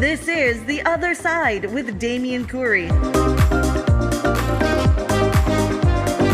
This is The Other Side with Damian Coury.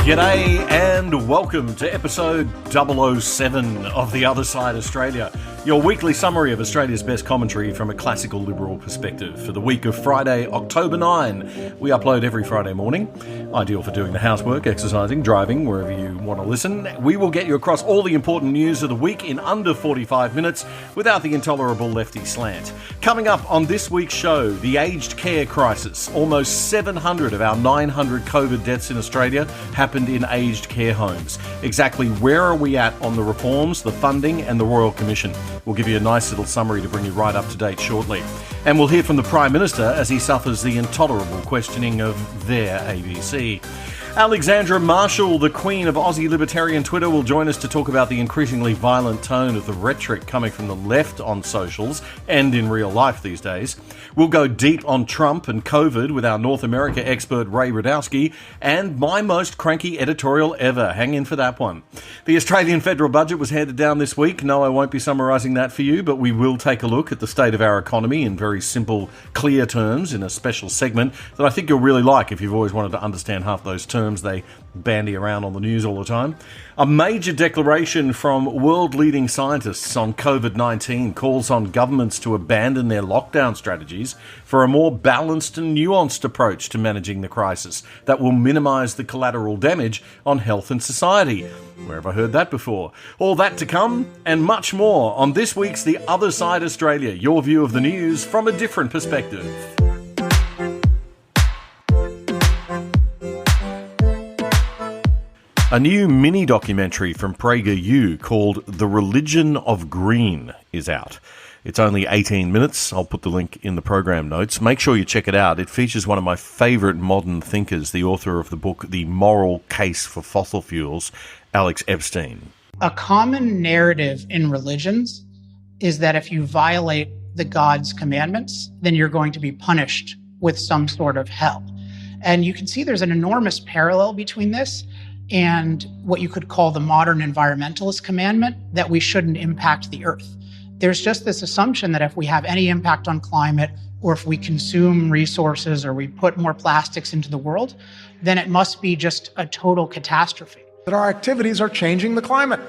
G'day and welcome to episode 007 of The Other Side Australia, your weekly summary of Australia's best commentary from a classical liberal perspective. For the week of Friday, October 9, we upload every Friday morning, ideal for doing the housework, exercising, driving, wherever you want to listen. We will get you across all the important news of the week in under 45 minutes without the intolerable lefty slant. Coming up on this week's show, the aged care crisis. Almost 700 of our 900 COVID deaths in Australia happened in aged care homes. Exactly where are we at on the reforms, the funding and the Royal Commission? We'll give you a nice little summary to bring you right up to date shortly. And we'll hear from the Prime Minister as he suffers the intolerable questioning of their ABC. Alexandra Marshall, the Queen of Aussie Libertarian Twitter, will join us to talk about the increasingly violent tone of the rhetoric coming from the left on socials and in real life these days. We'll go deep on Trump and COVID with our North America expert Ray RUDOWSKI and my most cranky editorial ever. Hang in for that one. The Australian federal budget was handed down this week. No, I won't be summarising that for you, but we will take a look at the state of our economy in very simple, clear terms in a special segment that I think you'll really like if you've always wanted to understand half those terms they bandy around on the news all the time. A major declaration from world-leading scientists on COVID-19 calls on governments to abandon their lockdown strategies for a more balanced and nuanced approach to managing the crisis that will minimise the collateral damage on health and society. Where have I heard that before? All that to come and much more on this week's The Other Side Australia, your view of the news from a different perspective. A new mini-documentary from PragerU called The Religion of Green is out. It's only 18 minutes. I'll put the link in the program notes. Make sure you check it out. It features one of my favourite modern thinkers, the author of the book The Moral Case for Fossil Fuels, Alex Epstein. A common narrative in religions is that if you violate the God's commandments, then you're going to be punished with some sort of hell. And you can see there's an enormous parallel between this and what you could call the modern environmentalist commandment that we shouldn't impact the earth. There's just this assumption that if we have any impact on climate, or if we consume resources, or we put more plastics into the world, then it must be just a total catastrophe. That our activities are changing the climate.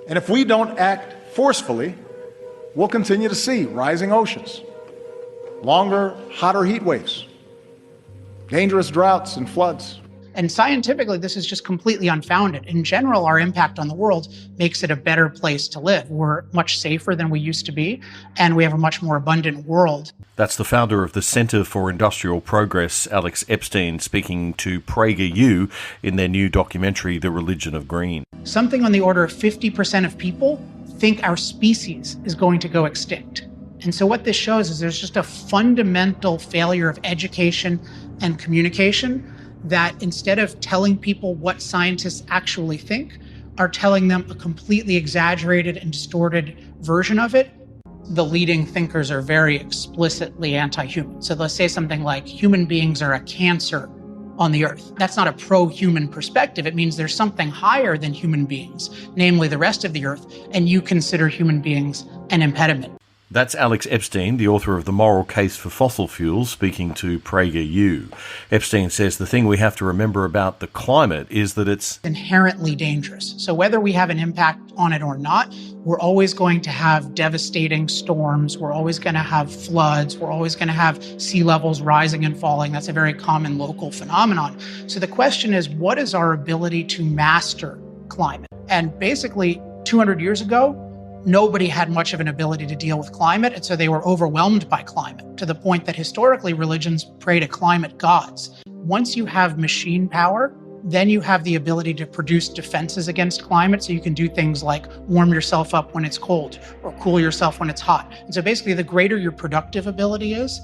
And if we don't act forcefully, we'll continue to see rising oceans, longer, hotter heat waves, dangerous droughts and floods. And scientifically, this is just completely unfounded. In general, our impact on the world makes it a better place to live. We're much safer than we used to be, and we have a much more abundant world. That's the founder of the Centre for Industrial Progress, Alex Epstein, speaking to PragerU in their new documentary, The Religion of Green. Something on the order of 50% of people think our species is going to go extinct. And so what this shows is there's just a fundamental failure of education and communication that instead of telling people what scientists actually think, are telling them a completely exaggerated and distorted version of it. The leading thinkers are very explicitly anti-human. So they'll say something like, human beings are a cancer on the earth. That's not a pro-human perspective. It means there's something higher than human beings, namely the rest of the earth, and you consider human beings an impediment. That's Alex Epstein, the author of The Moral Case for Fossil Fuels, speaking to PragerU. Epstein says the thing we have to remember about the climate is that it's inherently dangerous. So whether we have an impact on it or not, we're always going to have devastating storms. We're always going to have floods. We're always going to have sea levels rising and falling. That's a very common local phenomenon. So the question is, what is our ability to master climate? And basically, 200 years ago, nobody had much of an ability to deal with climate, and so they were overwhelmed by climate, to the point that historically religions pray to climate gods. Once you have machine power, then you have the ability to produce defenses against climate, so you can do things like warm yourself up when it's cold or cool yourself when it's hot. And so basically, the greater your productive ability is,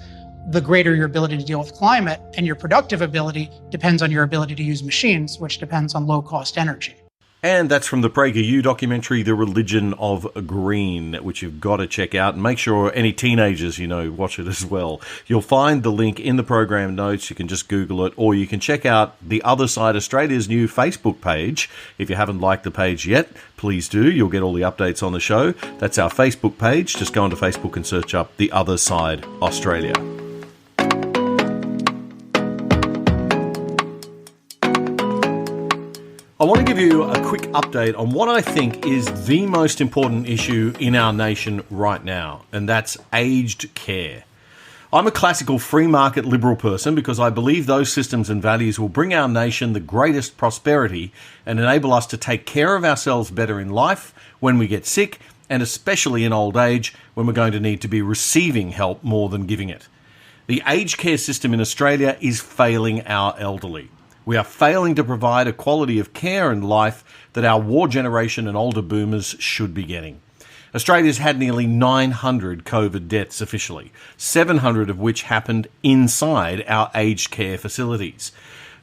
the greater your ability to deal with climate, and your productive ability depends on your ability to use machines, which depends on low-cost energy. And that's from the PragerU documentary, The Religion of Green, which you've got to check out. And make sure any teenagers, watch it as well. You'll find the link in the program notes. You can just Google it, or you can check out The Other Side Australia's new Facebook page. If you haven't liked the page yet, please do. You'll get all the updates on the show. That's our Facebook page. Just go onto Facebook and search up The Other Side Australia. I want to give you a quick update on what I think is the most important issue in our nation right now, and that's aged care. I'm a classical free market liberal person because I believe those systems and values will bring our nation the greatest prosperity and enable us to take care of ourselves better in life when we get sick, and especially in old age when we're going to need to be receiving help more than giving it. The aged care system in Australia is failing our elderly. We are failing to provide a quality of care and life that our war generation and older boomers should be getting. Australia's had nearly 900 COVID deaths officially, 700 of which happened inside our aged care facilities.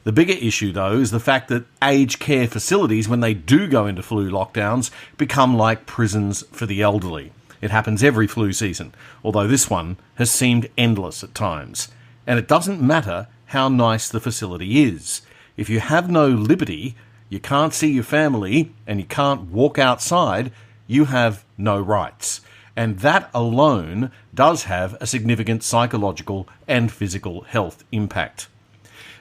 The bigger issue, though, is the fact that aged care facilities, when they do go into flu lockdowns, become like prisons for the elderly. It happens every flu season, although this one has seemed endless at times. And it doesn't matter how nice the facility is. If you have no liberty, you can't see your family, and you can't walk outside, you have no rights. And that alone does have a significant psychological and physical health impact.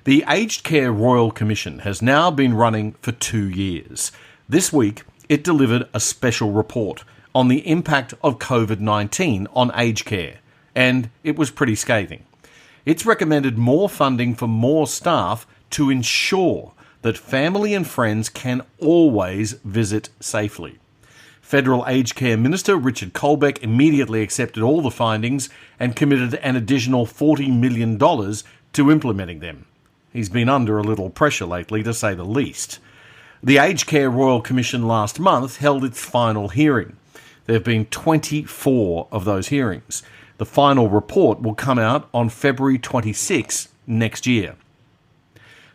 The Aged Care Royal Commission has now been running for 2 years. This week, it delivered a special report on the impact of COVID-19 on aged care, and it was pretty scathing. It's recommended more funding for more staff to ensure that family and friends can always visit safely. Federal Aged Care Minister Richard Colbeck immediately accepted all the findings and committed an additional $40 million to implementing them. He's been under a little pressure lately, to say the least. The Aged Care Royal Commission last month held its final hearing. There have been 24 of those hearings. The final report will come out on February 26 next year.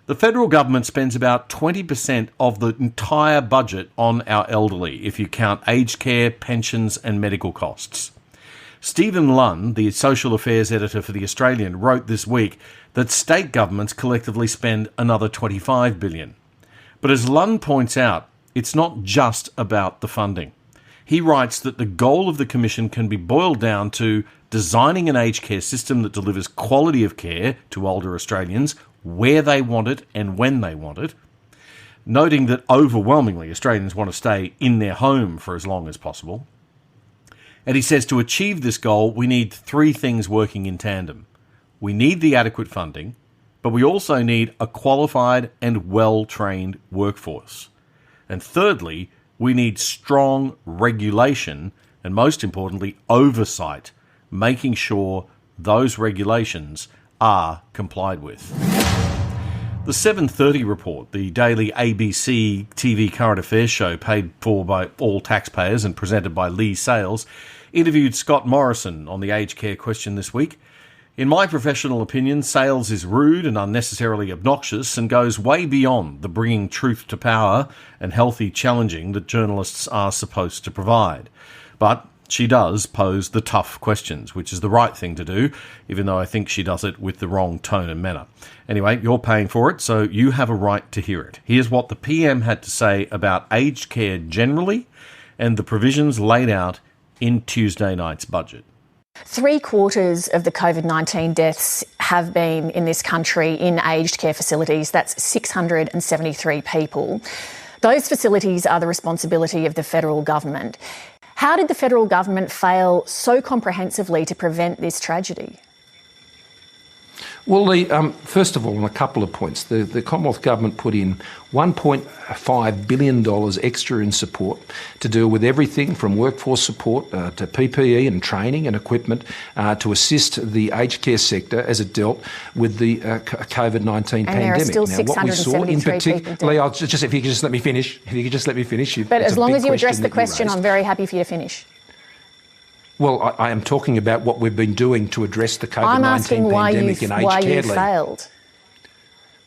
The federal government spends about 20% of the entire budget on our elderly, if you count aged care, pensions and medical costs. Stephen Lunn, the social affairs editor for The Australian, wrote this week that state governments collectively spend another $25 billion. But as Lunn points out, it's not just about the funding. He writes that the goal of the Commission can be boiled down to designing an aged care system that delivers quality of care to older Australians where they want it and when they want it, noting that overwhelmingly Australians want to stay in their home for as long as possible. And he says to achieve this goal, we need three things working in tandem. We need the adequate funding, but we also need a qualified and well-trained workforce. And thirdly, we need strong regulation and, most importantly, oversight, making sure those regulations are complied with. The 7:30 report, the daily ABC TV current affairs show paid for by all taxpayers and presented by Lee Sales, interviewed Scott Morrison on the aged care question this week. In my professional opinion, Sales is rude and unnecessarily obnoxious and goes way beyond the bringing truth to power and healthy challenging that journalists are supposed to provide. But she does pose the tough questions, which is the right thing to do, even though I think she does it with the wrong tone and manner. Anyway, you're paying for it, so you have a right to hear it. Here's what the PM had to say about aged care generally and the provisions laid out in Tuesday night's budget. 3/4 of the COVID-19 deaths have been in this country in aged care facilities. That's 673 people. Those facilities are the responsibility of the federal government. How did the federal government fail so comprehensively to prevent this tragedy? Well, first of all, on a couple of points, the Commonwealth Government put in $1.5 billion extra in support to deal with everything from workforce support to PPE and training and equipment to assist the aged care sector as it dealt with the COVID-19 pandemic. There are still 673 people dead. If you could just let me finish. But as long as you address the question, I'm very happy for you to finish. Well, I am talking about what we've been doing to address the COVID-19 I'm asking pandemic in aged care. why you failed.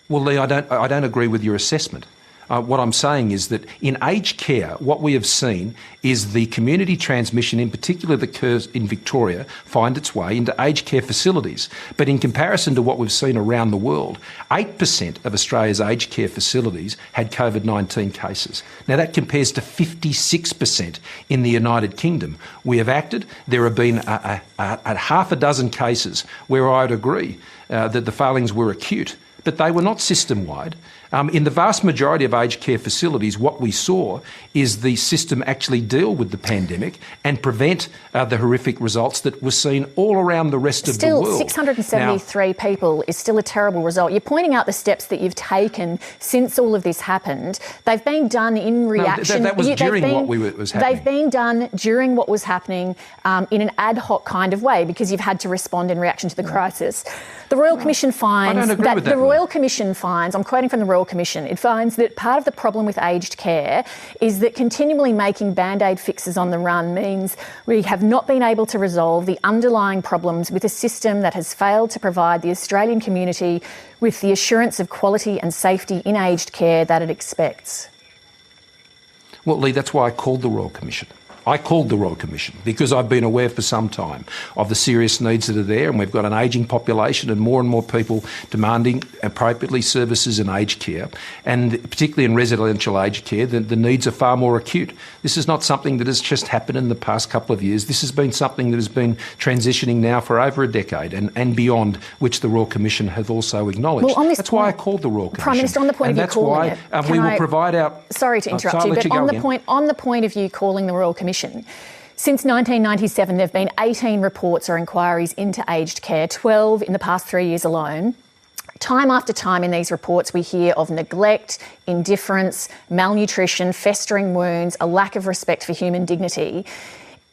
Well, Lee, I don't agree with your assessment. What I'm saying is that in aged care, what we have seen is the community transmission, in particular that occurs in Victoria, find its way into aged care facilities. But in comparison to what we've seen around the world, 8% of Australia's aged care facilities had COVID-19 cases. Now that compares to 56% in the United Kingdom. We have acted. There have been a half a dozen cases where I'd agree that the failings were acute, but they were not system-wide. In the vast majority of aged care facilities, what we saw is the system actually deal with the pandemic and prevent the horrific results that were seen all around the rest of the world. Still, 673 people is still a terrible result. You're pointing out the steps that you've taken since all of this happened. They've been done in reaction. No, that was during what was happening. They've been done during what was happening in an ad hoc kind of way because you've had to respond in reaction to the crisis. The Royal Commission finds I don't agree with that. The Royal Commission finds, I'm quoting from the Royal Commission, it finds that part of the problem with aged care is that continually making band-aid fixes on the run means we have not been able to resolve the underlying problems with a system that has failed to provide the Australian community with the assurance of quality and safety in aged care that it expects. Well, Lee, that's why I called the Royal Commission. I called the Royal Commission because I've been aware for some time of the serious needs that are there, and we've got an ageing population and more people demanding appropriately services in aged care, and particularly in residential aged care, the needs are far more acute. This is not something that has just happened in the past couple of years. This has been something that has been transitioning now for over a decade and beyond, which the Royal Commission have also acknowledged. Well, that's why I called the Royal Commission. Prime Minister, on the point of you calling it, that's why we will provide our... Sorry to interrupt you, but on the point of you calling the Royal Commission, since 1997, there have been 18 reports or inquiries into aged care, 12 in the past 3 years alone. Time after time in these reports, we hear of neglect, indifference, malnutrition, festering wounds, a lack of respect for human dignity.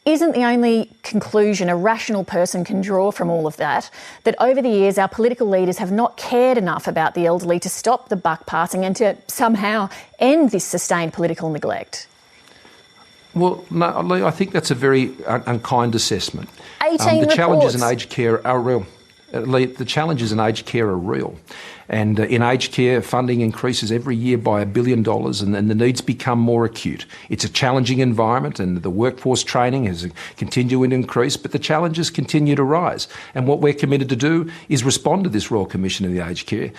Isn't the only conclusion a rational person can draw from all of that over the years our political leaders have not cared enough about the elderly to stop the buck passing and to somehow end this sustained political neglect? Well, no, Lee, I think that's a very unkind assessment. 18 the challenges in reports. aged care are real. Lee, the challenges in aged care are real. And in aged care, funding increases every year by $1 billion and the needs become more acute. It's a challenging environment and the workforce training has continued to increase, but the challenges continue to rise. And what we're committed to do is respond to this Royal Commission of the Aged Care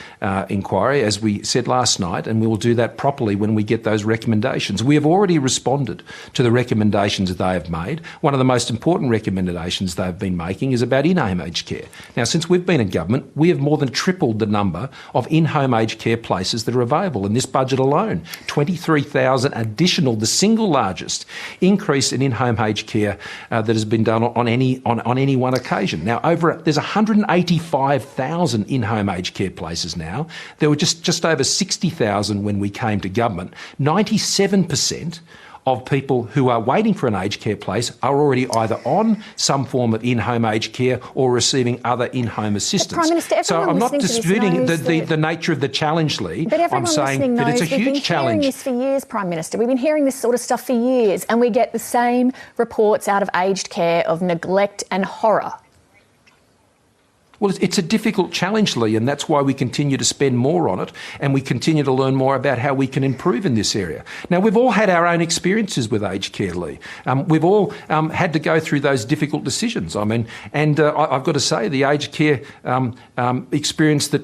inquiry, as we said last night, and we will do that properly when we get those recommendations. We have already responded to the recommendations that they have made. One of the most important recommendations they've been making is about in-home aged care. Now, since we've been in government, we have more than tripled the number of in-home aged care places that are available. In this budget alone, 23,000 additional, the single largest increase in in-home aged care that has been done on any one occasion. Now, there's 185,000 in-home aged care places now. There were just over 60,000 when we came to government. 97% of people who are waiting for an aged care place are already either on some form of in-home aged care or receiving other in-home assistance. Prime Minister, so I'm not disputing the nature of the challenge, Lee. But everyone I'm saying that it's a huge challenge. We've been hearing this for years, Prime Minister. We've been hearing this sort of stuff for years, and we get the same reports out of aged care of neglect and horror. Well, it's a difficult challenge, Lee, and that's why we continue to spend more on it and we continue to learn more about how we can improve in this area. Now, we've all had our own experiences with aged care, Lee. We've all had to go through those difficult decisions. I mean, and I've got to say the aged care experience that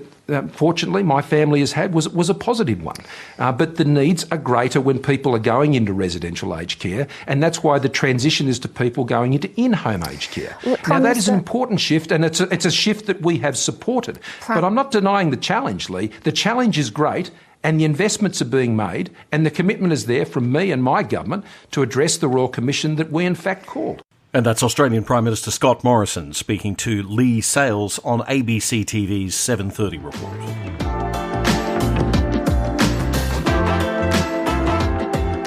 fortunately my family has had was a positive one. But the needs are greater when people are going into residential aged care, and that's why the transition is to people going into in-home aged care. Now, that is an important shift, and it's a shift that we have supported. But I'm not denying the challenge, Lee. The challenge is great, and the investments are being made, and the commitment is there from me and my government to address the Royal Commission that we in fact called. And that's Australian Prime Minister Scott Morrison speaking to Lee Sales on ABC TV's 7:30 report.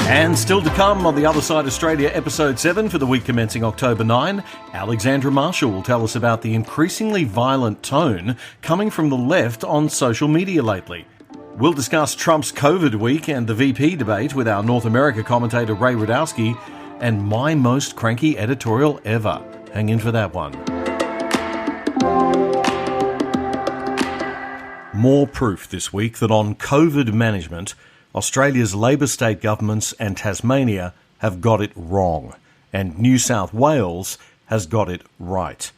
And still to come on The Other Side Australia, Episode 7 for the week commencing October 9, Alexandra Marshall will tell us about the increasingly violent tone coming from the left on social media lately. We'll discuss Trump's COVID week and the VP debate with our North America commentator Ray Rudowski, and my most cranky editorial ever. Hang in for that one. More proof this week that on COVID management, Australia's Labor state governments and Tasmania have got it wrong, and New South Wales has got it right.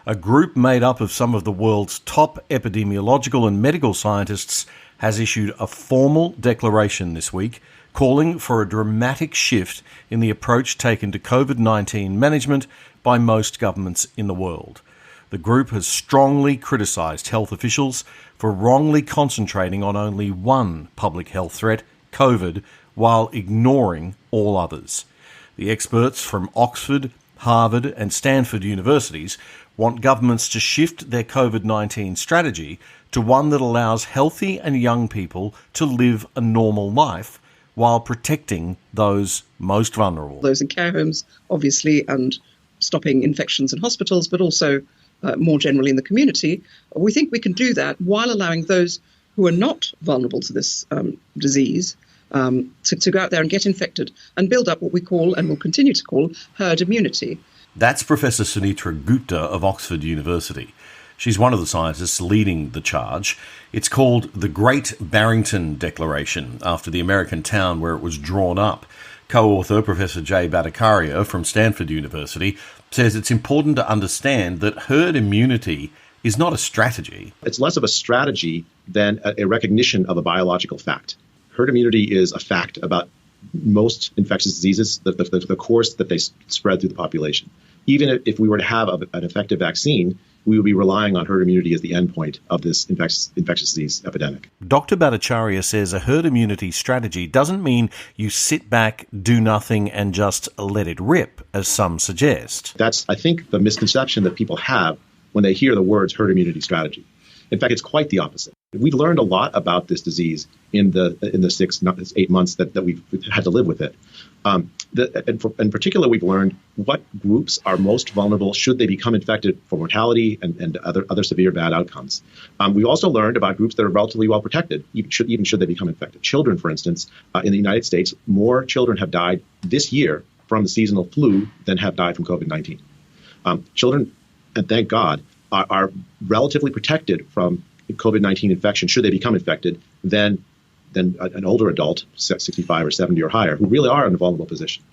A group made up of some of the world's top epidemiological and medical scientists has issued a formal declaration this week calling for a dramatic shift in the approach taken to COVID-19 management by most governments in the world. The group has strongly criticised health officials for wrongly concentrating on only one public health threat, COVID, while ignoring all others. The experts from Oxford, Harvard and Stanford universities want governments to shift their COVID-19 strategy to one that allows healthy and young people to live a normal life while protecting those most vulnerable. Those in care homes, obviously, and stopping infections in hospitals, but also more generally in the community. We think we can do that while allowing those who are not vulnerable to this disease to go out there and get infected and build up what we call, and will continue to call, herd immunity. That's Professor Sunitra Gupta of Oxford University. She's one of the scientists leading the charge. It's called the Great Barrington Declaration, after the American town where it was drawn up. Co-author Professor Jay Bhattacharya from Stanford University says it's important to understand that herd immunity is not a strategy. It's less of a strategy than a recognition of a biological fact. Herd immunity is a fact about most infectious diseases, the course that they spread through the population. Even if we were to have an effective vaccine, we would be relying on herd immunity as the endpoint of this infectious disease epidemic. Dr. Bhattacharya says a herd immunity strategy doesn't mean you sit back, do nothing, and just let it rip, as some suggest. That's, I think, the misconception that people have when they hear the words herd immunity strategy. In fact, it's quite the opposite. We learned a lot about this disease in the 8 months that we've had to live with it. In particular, we've learned what groups are most vulnerable should they become infected for mortality and other severe bad outcomes. We also learned about groups that are relatively well protected, even should they become infected. Children, for instance, in the United States, more children have died this year from the seasonal flu than have died from COVID-19. Children, and thank God, are relatively protected from COVID-19 infection should they become infected than an older adult, 65 or 70 or higher, who really are in a vulnerable position.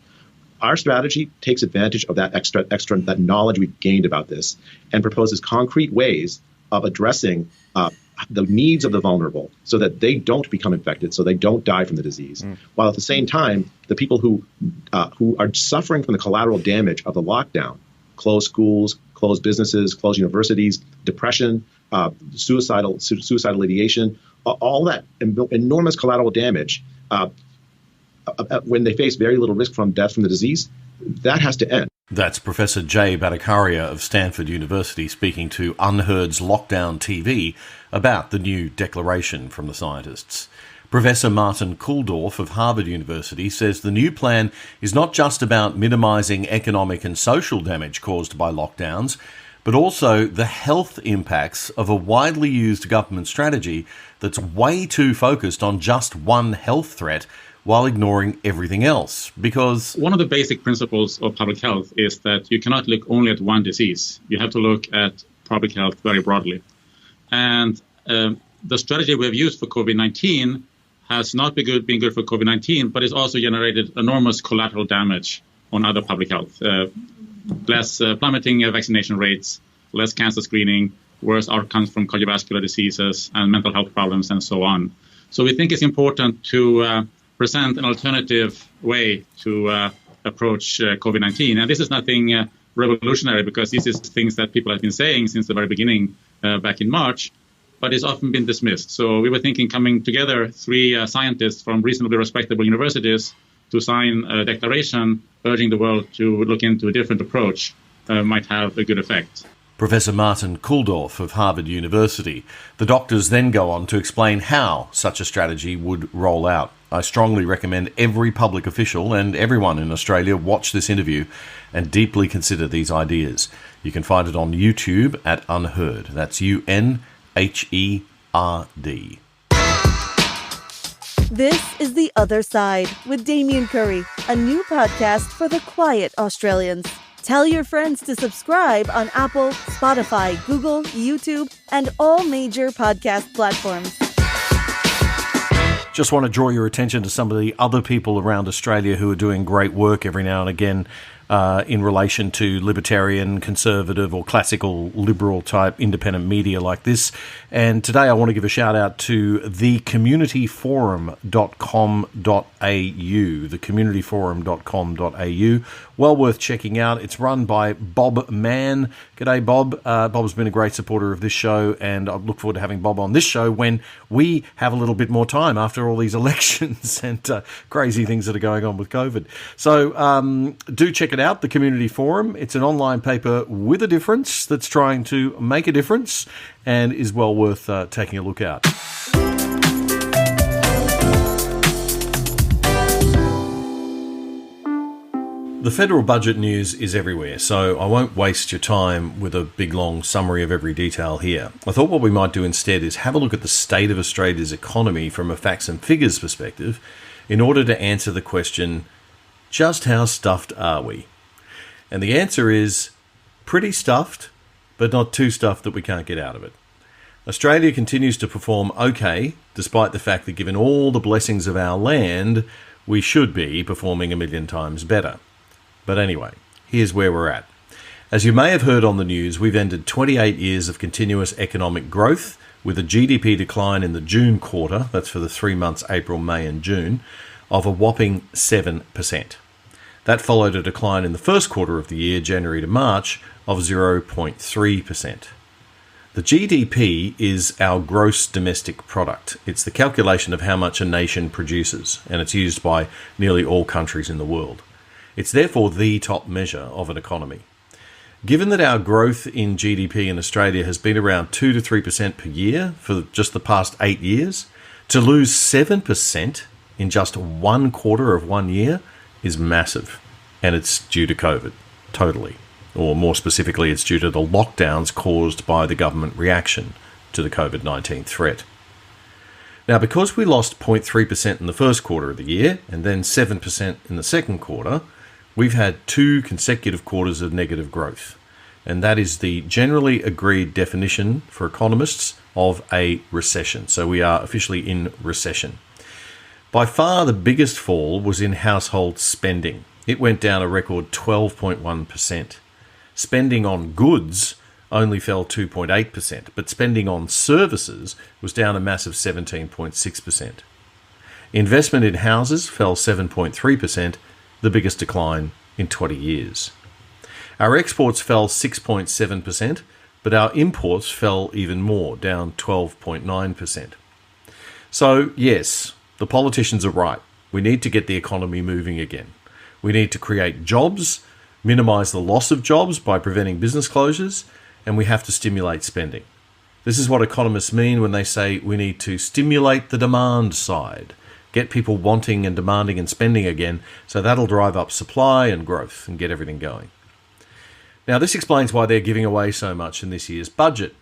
Our strategy takes advantage of that knowledge we've gained about this and proposes concrete ways of addressing the needs of the vulnerable so that they don't become infected, so they don't die from the disease, while at the same time, the people who are suffering from the collateral damage of the lockdown, closed schools, closed businesses, closed universities, depression, suicidal ideation, all that enormous collateral damage, when they face very little risk from death from the disease, that has to end. That's Professor Jay Bhattacharya of Stanford University speaking to Unheard's Lockdown TV about the new declaration from the scientists. Professor Martin Kulldorff of Harvard University says the new plan is not just about minimising economic and social damage caused by lockdowns, but also the health impacts of a widely used government strategy that's way too focused on just one health threat while ignoring everything else. Because one of the basic principles of public health is that you cannot look only at one disease. You have to look at public health very broadly. And the strategy we have used for COVID-19 has not been good for COVID-19, but it's also generated enormous collateral damage on other public health. Less plummeting vaccination rates, less cancer screening, worse outcomes from cardiovascular diseases and mental health problems, and so on. So we think it's important to present an alternative way to approach COVID-19. And this is nothing revolutionary, because this is things that people have been saying since the very beginning back in March, but it's often been dismissed. So we were thinking coming together, three scientists from reasonably respectable universities to sign a declaration urging the world to look into a different approach might have a good effect. Professor Martin Kulldorff of Harvard University. The doctors then go on to explain how such a strategy would roll out. I strongly recommend every public official and everyone in Australia watch this interview and deeply consider these ideas. You can find it on YouTube at Unheard. That's UNHERD. This is The Other Side with Damian Curry, a new podcast for the quiet Australians. Tell your friends to subscribe on Apple, Spotify, Google, YouTube, and all major podcast platforms. Just want to draw your attention to some of the other people around Australia who are doing great work every now and again in relation to libertarian, conservative or classical liberal type independent media like this. And today I want to give a shout out to thecommunityforum.com.au, thecommunityforum.com.au. Well worth checking out. It's run by Bob Mann. G'day, Bob. Bob's been a great supporter of this show, and I look forward to having Bob on this show when we have a little bit more time after all these elections and crazy things that are going on with COVID. So do check it out, the Community Forum. It's an online paper with a difference that's trying to make a difference and is well worth taking a look at. The federal budget news is everywhere, so I won't waste your time with a big long summary of every detail here. I thought what we might do instead is have a look at the state of Australia's economy from a facts and figures perspective in order to answer the question, just how stuffed are we? And the answer is pretty stuffed, but not too stuffed that we can't get out of it. Australia continues to perform okay, despite the fact that given all the blessings of our land, we should be performing a million times better. But anyway, here's where we're at. As you may have heard on the news, we've ended 28 years of continuous economic growth with a GDP decline in the June quarter, that's for the 3 months April, May and June, of a whopping 7%. That followed a decline in the first quarter of the year, January to March, of 0.3%. The GDP is our gross domestic product. It's the calculation of how much a nation produces, and it's used by nearly all countries in the world. It's therefore the top measure of an economy. Given that our growth in GDP in Australia has been around 2 to 3% per year for just the past 8 years, to lose 7% in just 1 quarter of 1 year is massive. And it's due to COVID, totally. Or more specifically, it's due to the lockdowns caused by the government reaction to the COVID-19 threat. Now, because we lost 0.3% in the first quarter of the year and then 7% in the second quarter, we've had 2 consecutive quarters of negative growth. And that is the generally agreed definition for economists of a recession. So we are officially in recession. By far, the biggest fall was in household spending. It went down a record 12.1%. Spending on goods only fell 2.8%, but spending on services was down a massive 17.6%. Investment in houses fell 7.3%, the biggest decline in 20 years. Our exports fell 6.7%, but our imports fell even more, down 12.9%. So, yes, the politicians are right. We need to get the economy moving again. We need to create jobs, minimise the loss of jobs by preventing business closures, and we have to stimulate spending. This is what economists mean when they say we need to stimulate the demand side, get people wanting and demanding and spending again, so that'll drive up supply and growth and get everything going. Now, this explains why they're giving away so much in this year's budget.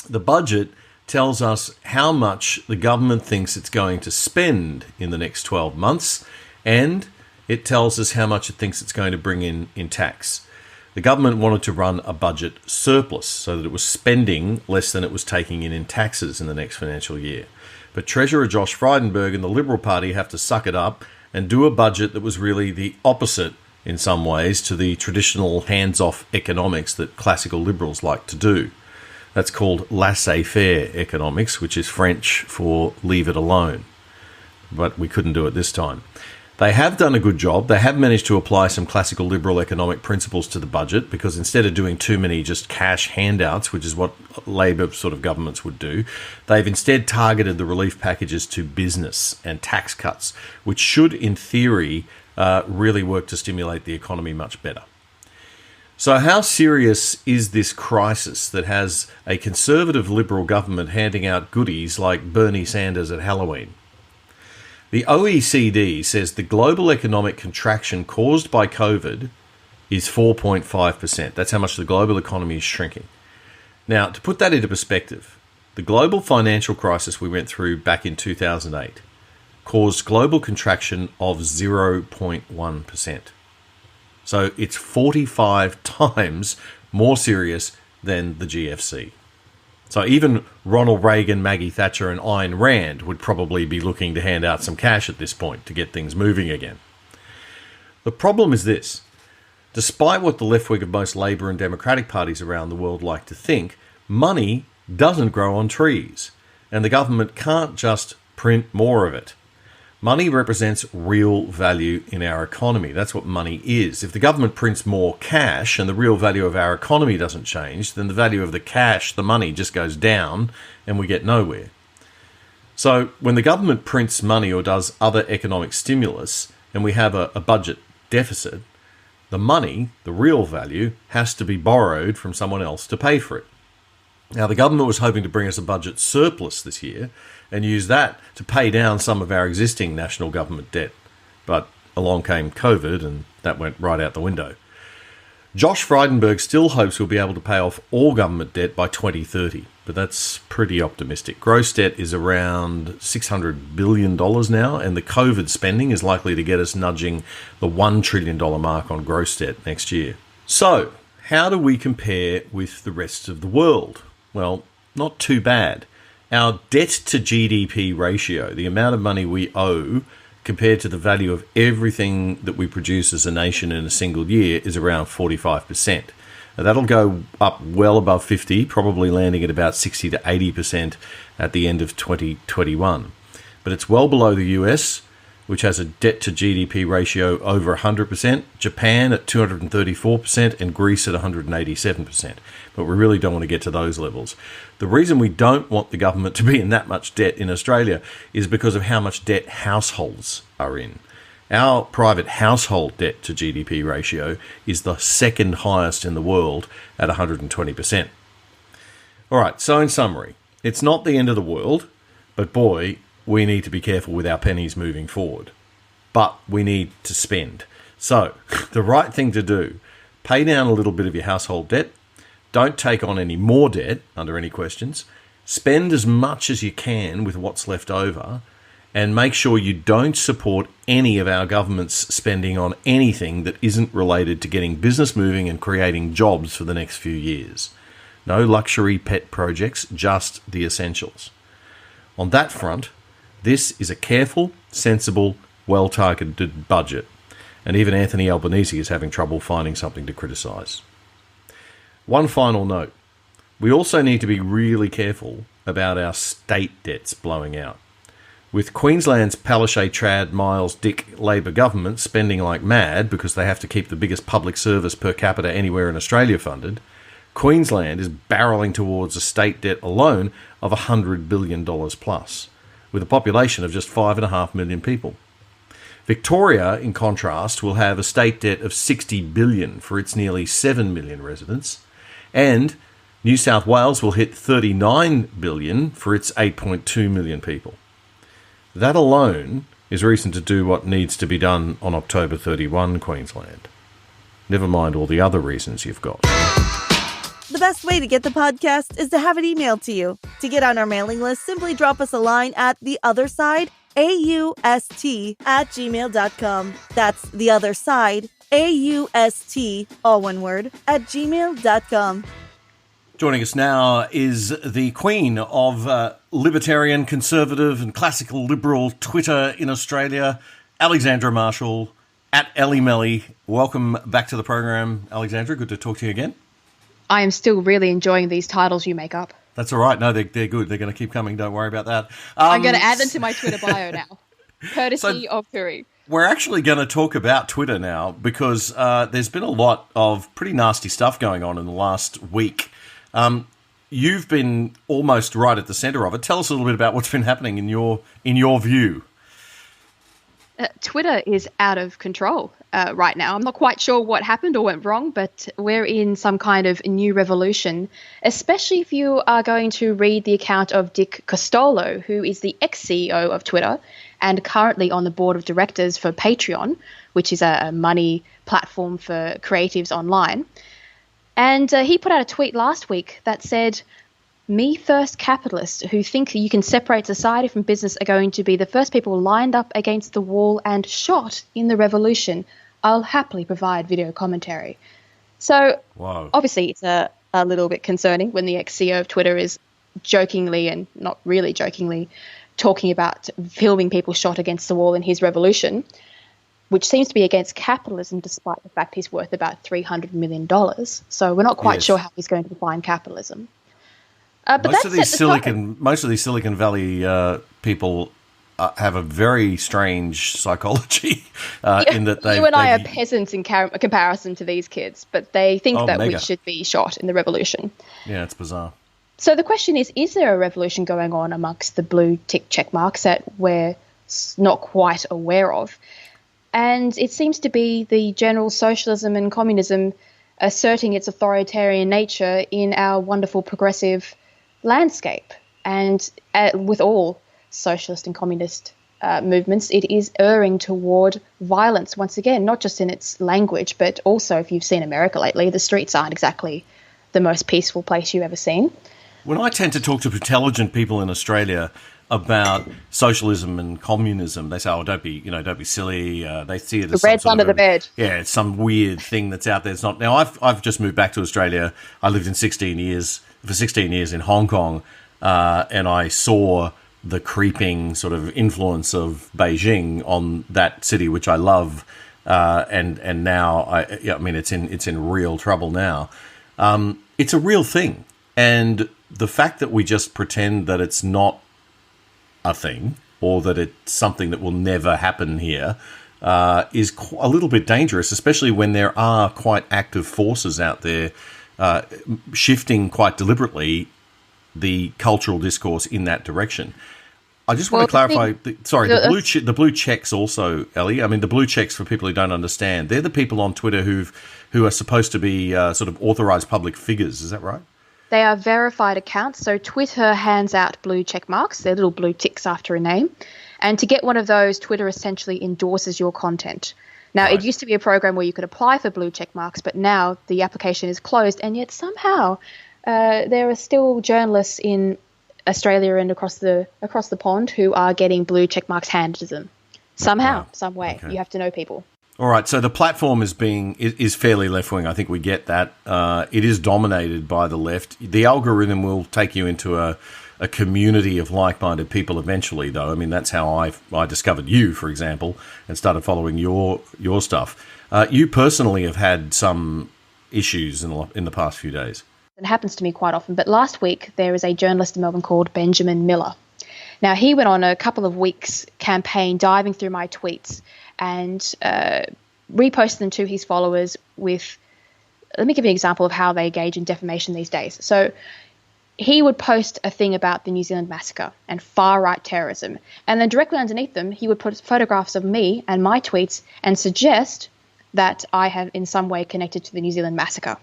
The budget tells us how much the government thinks it's going to spend in the next 12 months, and it tells us how much it thinks it's going to bring in tax. The government wanted to run a budget surplus so that it was spending less than it was taking in taxes in the next financial year. But Treasurer Josh Frydenberg and the Liberal Party have to suck it up and do a budget that was really the opposite in some ways to the traditional hands-off economics that classical liberals like to do. That's called laissez-faire economics, which is French for leave it alone. But we couldn't do it this time. They have done a good job. They have managed to apply some classical liberal economic principles to the budget, because instead of doing too many just cash handouts, which is what Labor sort of governments would do, they've instead targeted the relief packages to business and tax cuts, which should, in theory, really work to stimulate the economy much better. So how serious is this crisis that has a conservative liberal government handing out goodies like Bernie Sanders at Halloween? The OECD says the global economic contraction caused by COVID is 4.5%. That's how much the global economy is shrinking. Now, to put that into perspective, the global financial crisis we went through back in 2008 caused global contraction of 0.1%. So it's 45 times more serious than the GFC. So even Ronald Reagan, Maggie Thatcher and Ayn Rand would probably be looking to hand out some cash at this point to get things moving again. The problem is this. Despite what the left wing of most Labour and Democratic parties around the world like to think, money doesn't grow on trees, and the government can't just print more of it. Money represents real value in our economy. That's what money is. If the government prints more cash and the real value of our economy doesn't change, then the value of the cash, the money, just goes down and we get nowhere. So when the government prints money or does other economic stimulus and we have a budget deficit, the money, the real value, has to be borrowed from someone else to pay for it. Now, the government was hoping to bring us a budget surplus this year and use that to pay down some of our existing national government debt. But along came COVID and that went right out the window. Josh Frydenberg still hopes we'll be able to pay off all government debt by 2030, but that's pretty optimistic. Gross debt is around $600 billion now, and the COVID spending is likely to get us nudging the $1 trillion mark on gross debt next year. So, how do we compare with the rest of the world? Well, not too bad. Our debt to GDP ratio, the amount of money we owe compared to the value of everything that we produce as a nation in a single year, is around 45%. Now, that'll go up well above 50, probably landing at about 60 to 80% at the end of 2021. But it's well below the US, which has a debt to GDP ratio over 100%, Japan at 234%, and Greece at 187%. But we really don't want to get to those levels. The reason we don't want the government to be in that much debt in Australia is because of how much debt households are in. Our private household debt to GDP ratio is the second highest in the world at 120%. All right, so in summary, it's not the end of the world, but boy, we need to be careful with our pennies moving forward. But we need to spend. So, the right thing to do, pay down a little bit of your household debt. Don't take on any more debt under any questions. Spend as much as you can with what's left over. And make sure you don't support any of our government's spending on anything that isn't related to getting business moving and creating jobs for the next few years. No luxury pet projects, just the essentials. On that front, this is a careful, sensible, well-targeted budget, and even Anthony Albanese is having trouble finding something to criticise. One final note. We also need to be really careful about our state debts blowing out. With Queensland's Palaszczuk, Trad, Miles, Dick Labor government spending like mad because they have to keep the biggest public service per capita anywhere in Australia funded, Queensland is barrelling towards a state debt alone of $100 billion plus, with a population of just 5.5 million people. Victoria, in contrast, will have a state debt of $60 billion for its nearly 7 million residents, and New South Wales will hit $39 billion for its 8.2 million people. That alone is reason to do what needs to be done on October 31, Queensland. Never mind all the other reasons you've got. The best way to get the podcast is to have it emailed to you. To get on our mailing list, simply drop us a line at theotherside@gmail.com. That's the other side, AUST, all one word, @gmail.com. Joining us now is the queen of libertarian, conservative and classical liberal Twitter in Australia, Alexandra Marshall, @EllieMelly. Welcome back to the program, Alexandra. Good to talk to you again. I am still really enjoying these titles you make up. That's all right. No, they're good. They're going to keep coming. Don't worry about that. I'm going to add them to my Twitter bio now, courtesy of Curry. We're actually going to talk about Twitter now because there's been a lot of pretty nasty stuff going on in the last week. You've been almost right at the centre of it. Tell us a little bit about what's been happening in your view. Twitter is out of control right now. I'm not quite sure what happened or went wrong, but we're in some kind of new revolution, especially if you are going to read the account of Dick Costolo, who is the ex-CEO of Twitter and currently on the board of directors for Patreon, which is a money platform for creatives online. And he put out a tweet last week that said, "Me first capitalists who think you can separate society from business are going to be the first people lined up against the wall and shot in the revolution. I'll happily provide video commentary." So Wow. Obviously it's a little bit concerning when the ex-CEO of Twitter is jokingly and not really jokingly talking about filming people shot against the wall in his revolution, which seems to be against capitalism despite the fact he's worth about $300 million. So we're not quite sure how he's going to define capitalism. But most of these Silicon Valley people have a very strange psychology in that you and I are peasants in comparison to these kids, but they think that we should be shot in the revolution. Yeah, it's bizarre. So the question is there a revolution going on amongst the blue tick check marks that we're not quite aware of? And it seems to be the general socialism and communism asserting its authoritarian nature in our wonderful progressive landscape. And with all socialist and communist movements, it is erring toward violence once again, not just in its language, but also if you've seen America lately, the streets aren't exactly the most peaceful place you've ever seen. When I tend to talk to intelligent people in Australia about socialism and communism, they say, "Oh, don't be silly." They see it as the red's under the bed. Yeah, it's some weird thing that's out there. It's not. Now, I've just moved back to Australia. I lived for 16 years in Hong Kong, and I saw the creeping sort of influence of Beijing on that city, which I love, and now I mean it's in real trouble now. It's a real thing, and the fact that we just pretend that it's not a thing or that it's something that will never happen here is a little bit dangerous, especially when there are quite active forces out there shifting quite deliberately the cultural discourse in that direction. I just want to clarify. The blue checks also, Ellie. I mean, the blue checks, for people who don't understand, they're the people on Twitter who are supposed to be sort of authorized public figures. Is that right? They are verified accounts. So Twitter hands out blue check marks. They're little blue ticks after a name. And to get one of those, Twitter essentially endorses your content. Now, It used to be a program where you could apply for blue check marks, but now the application is closed. And yet somehow there are still journalists in Australia and across the pond who are getting blue check marks handed to them. Somehow, some way. Okay. You have to know people. All right, so the platform is fairly left-wing. I think we get that. It is dominated by the left. The algorithm will take you into a community of like-minded people eventually, though. I mean, that's how I discovered you, for example, and started following your stuff. You personally have had some issues in the past few days. It happens to me quite often, but last week there is a journalist in Melbourne called Benjamin Miller. Now, he went on a couple of weeks campaign diving through my tweets and reposted them to his followers with, let me give you an example of how they engage in defamation these days. So he would post a thing about the New Zealand massacre and far-right terrorism, and then directly underneath them he would put photographs of me and my tweets and suggest that I have in some way connected to the New Zealand massacre.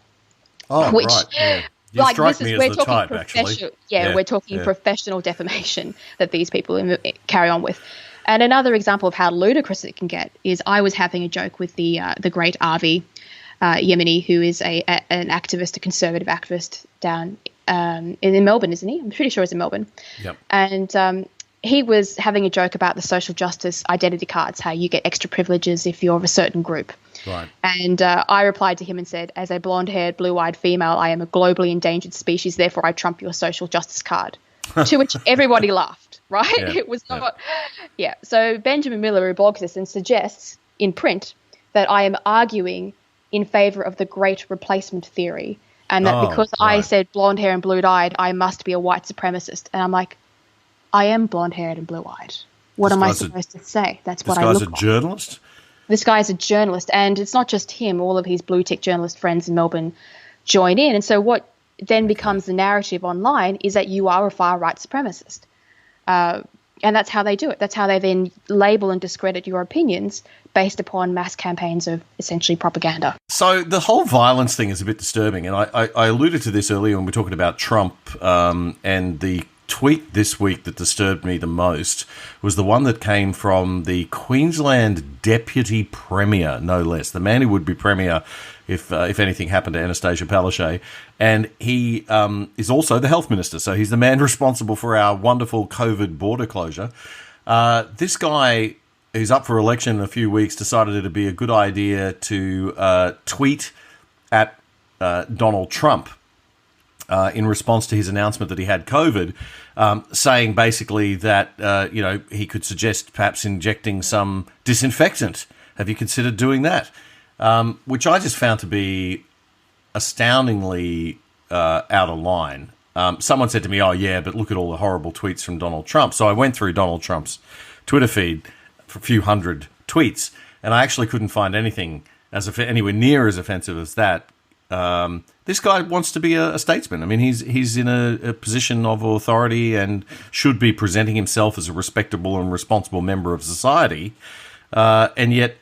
Oh, which, right. Yeah. You strike me as the type, actually. Yeah, we're talking professional defamation that these people carry on with. And another example of how ludicrous it can get is I was having a joke with the great Avi Yemeni, who is an activist, a conservative activist down in Melbourne, isn't he? I'm pretty sure he's in Melbourne. Yep. And he was having a joke about the social justice identity cards, how you get extra privileges if you're of a certain group. Right. And I replied to him and said, as a blonde-haired, blue-eyed female, I am a globally endangered species, therefore I trump your social justice card. To which everybody laughed, right? Yeah. It was not... Yeah. So Benjamin Miller, who blogs this and suggests in print that I am arguing in favour of the great replacement theory, and that because I said blonde hair and blue-eyed, I must be a white supremacist. And I'm like, I am blonde-haired and blue-eyed. What am I supposed to say? That's what I look like. This guy's a journalist? This guy is a journalist, and it's not just him. All of his blue-tick journalist friends in Melbourne join in. And so what then becomes the narrative online is that you are a far-right supremacist. And that's how they do it. That's how they then label and discredit your opinions based upon mass campaigns of essentially propaganda. So the whole violence thing is a bit disturbing. And I alluded to this earlier when we were talking about Trump, and the tweet this week that disturbed me the most was the one that came from the Queensland Deputy Premier, no less, the man who would be Premier if anything happened to Anastasia Palaszczuk. And he is also the Health Minister, so he's the man responsible for our wonderful COVID border closure. This guy, who's up for election in a few weeks, decided it would be a good idea to tweet at Donald Trump. in response to his announcement that he had COVID, saying basically that, he could suggest perhaps injecting some disinfectant. Have you considered doing that? Which I just found to be astoundingly out of line. Someone said to me, oh, yeah, but look at all the horrible tweets from Donald Trump. So I went through Donald Trump's Twitter feed for a few hundred tweets, and I actually couldn't find anything anywhere near as offensive as that. This guy wants to be a statesman. I mean, he's in a position of authority and should be presenting himself as a respectable and responsible member of society, and yet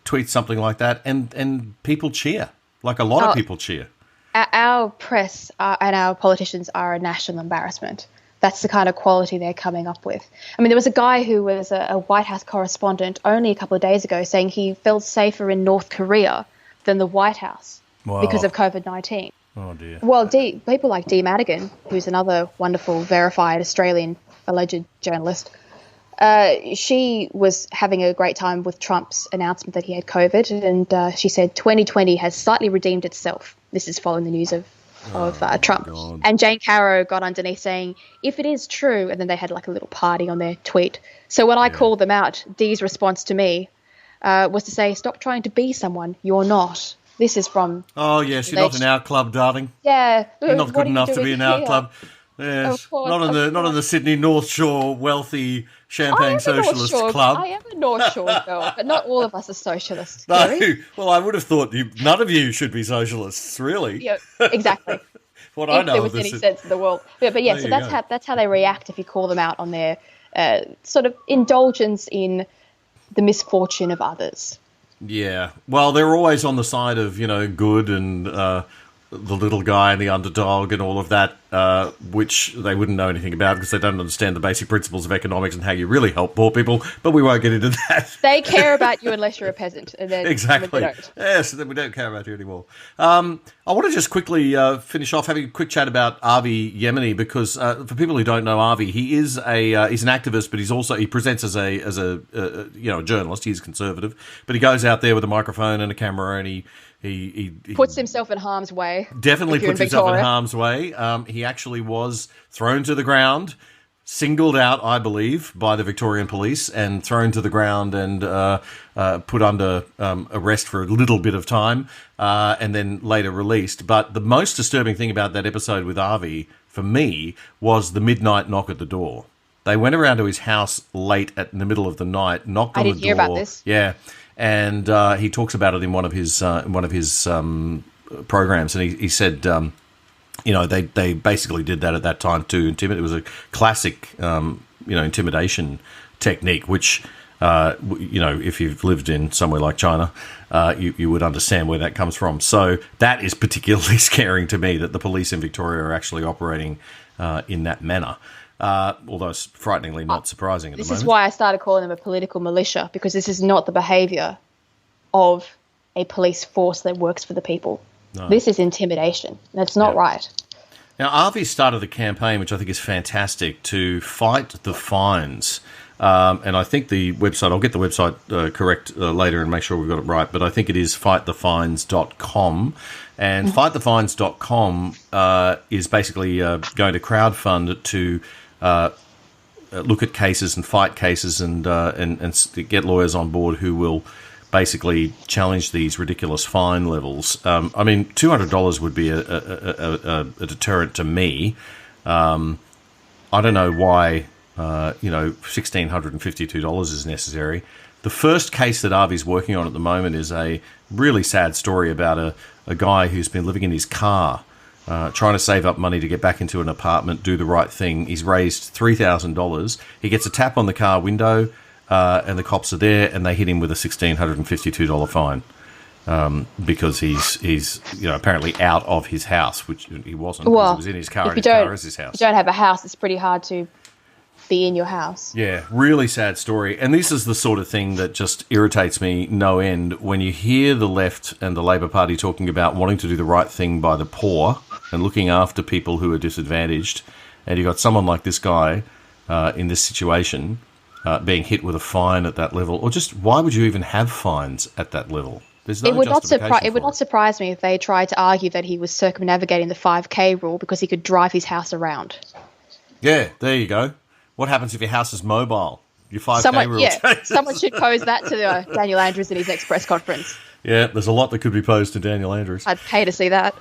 tweets something like that, and people cheer. Like a lot of people cheer. Our press and our politicians are a national embarrassment. That's the kind of quality they're coming up with. I mean, there was a guy who was a White House correspondent only a couple of days ago saying he felt safer in North Korea than the White House because of COVID-19. Oh, dear. Well, people like Dee Madigan, who's another wonderful, verified Australian alleged journalist, she was having a great time with Trump's announcement that he had COVID, and she said 2020 has slightly redeemed itself. This is following the news of Trump. God. And Jane Caro got underneath saying, if it is true, and then they had like a little party on their tweet. So when I called them out, Dee's response to me was to say, stop trying to be someone you're not. This is from... Oh, yes, you're not in our club, darling. Yeah. You're not good enough to be in our club. Yes, not in the Sydney North Shore wealthy champagne socialist club. I am a North Shore girl, but not all of us are socialists. No, well, I would have thought none of you should be socialists, really. Yeah, exactly. What if I know there was of this any sense in the world. But yeah, so that's how they react if you call them out on their sort of indulgence in the misfortune of others. Yeah, well, they're always on the side of, good and the little guy and the underdog and all of that, which they wouldn't know anything about because they don't understand the basic principles of economics and how you really help poor people, but we won't get into that. They care about you unless you're a peasant. And then exactly. They don't. Yes, then we don't care about you anymore. I want to just quickly finish off having a quick chat about Avi Yemeni because for people who don't know Avi, he is he's an activist, but he presents as a journalist. He's conservative, but he goes out there with a microphone and a camera and he puts himself in harm's way. Definitely puts himself in harm's way. He actually was thrown to the ground, singled out, I believe, by the Victorian police and thrown to the ground and put under arrest for a little bit of time and then later released. But the most disturbing thing about that episode with Avi, for me, was the midnight knock at the door. They went around to his house late in the middle of the night, knocked on the door. I didn't hear about this. Yeah. And he talks about it in one of his programs, and he said, they basically did that at that time to intimidate. It was a classic, intimidation technique, which, if you've lived in somewhere like China, you would understand where that comes from. So that is particularly scary to me that the police in Victoria are actually operating in that manner. Although it's frighteningly not surprising at the moment. This is why I started calling them a political militia, because this is not the behaviour of a police force that works for the people. No. This is intimidation. That's not right. Now, Avi started a campaign, which I think is fantastic, to fight the fines. And I think the website, I'll get the website correct later and make sure we've got it right, but I think it is fightthefines.com. And fightthefines.com is basically going to crowdfund to look at cases and fight cases and get lawyers on board who will basically challenge these ridiculous fine levels. $200 would be a deterrent to me. I don't know why $1,652 is necessary. The first case that Avi's working on at the moment is a really sad story about a guy who's been living in his car, trying to save up money to get back into an apartment, do the right thing. He's raised $3,000. He gets a tap on the car window, and the cops are there, and they hit him with a $1,652 fine because he's apparently out of his house, which he wasn't. Well, he was in his car, and his car is his house. If you don't have a house, it's pretty hard to be in your house. Yeah, really sad story. And this is the sort of thing that just irritates me no end when you hear the left and the Labor Party talking about wanting to do the right thing by the poor and looking after people who are disadvantaged. And you've got someone like this guy in this situation being hit with a fine at that level. Or just why would you even have fines at that level? There's no It would justification not surprise me if they tried to argue that he was circumnavigating the 5K rule because he could drive his house around. Yeah, there you go. What happens if your house is mobile? Your 5K rule changes. Someone should pose that to Daniel Andrews in his next press conference. Yeah, there's a lot that could be posed to Daniel Andrews. I'd pay to see that.